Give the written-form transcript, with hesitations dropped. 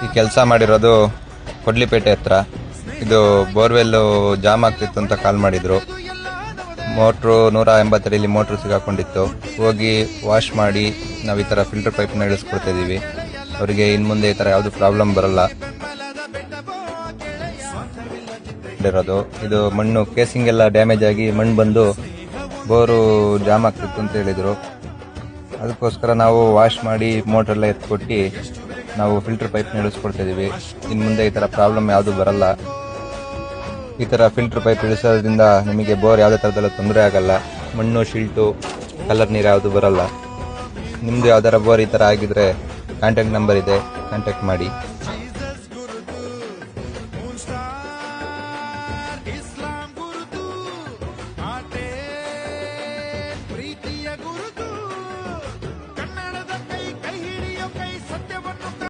ಈ ಕೆಲಸ ಮಾಡಿರೋದು ಕೊಡ್ಲಿಪೇಟೆ ಹತ್ರ. ಇದು ಬೋರ್ವೆಲ್ಲು ಜಾಮ್ ಆಗ್ತಿತ್ತು ಅಂತ ಕಾಲ್ ಮಾಡಿದ್ರು. ಮೋಟ್ರು 180 ಅಡಿಯಲ್ಲಿ ಮೋಟ್ರು ಸಿಗಾಕೊಂಡಿತ್ತು. ಹೋಗಿ ವಾಶ್ ಮಾಡಿ ನಾವು ಈ ಥರ ಫಿಲ್ಟರ್ ಪೈಪ್ನ ಇಳಿಸ್ಕೊಡ್ತಾ ಇದ್ದೀವಿ. ಅವರಿಗೆ ಇನ್ನು ಮುಂದೆ ಈ ಥರ ಯಾವುದು ಪ್ರಾಬ್ಲಮ್ ಬರಲ್ಲ. ಇದು ಮಣ್ಣು ಕೇಸಿಂಗ್ ಎಲ್ಲ ಡ್ಯಾಮೇಜ್ ಆಗಿ ಮಣ್ಣು ಬಂದು ಬೋರು ಜಾಮ್ ಆಗ್ತಿತ್ತು ಅಂತ ಹೇಳಿದರು. ಅದಕ್ಕೋಸ್ಕರ ನಾವು ವಾಶ್ ಮಾಡಿ ಮೋಟ್ರೆಲ್ಲ ಎತ್ಕೊಟ್ಟು ನಾವು ಫಿಲ್ಟರ್ ಪೈಪ್ನ ಇಳಿಸ್ಕೊಡ್ತಾ ಇದ್ದೀವಿ. ಇನ್ನು ಮುಂದೆ ಈ ಥರ ಪ್ರಾಬ್ಲಮ್ ಯಾವುದು ಬರಲ್ಲ. ಈ ಥರ ಫಿಲ್ಟರ್ ಪೈಪ್ ಇಳಿಸೋದ್ರಿಂದ ನಿಮಗೆ ಬೋರ್ ಯಾವುದೇ ಥರದಲ್ಲೂ ತೊಂದರೆ ಆಗಲ್ಲ. ಮಣ್ಣು, ಶಿಲ್ಟು, ಕಲರ್ ನೀರು ಯಾವುದು ಬರಲ್ಲ. ನಿಮ್ಮದು ಯಾವ್ದಾರ ಬೋರ್ ಈ ಥರ ಆಗಿದ್ರೆ ಕಾಂಟ್ಯಾಕ್ಟ್ ನಂಬರ್ ಇದೆ, ಕಾಂಟ್ಯಾಕ್ಟ್ ಮಾಡಿ.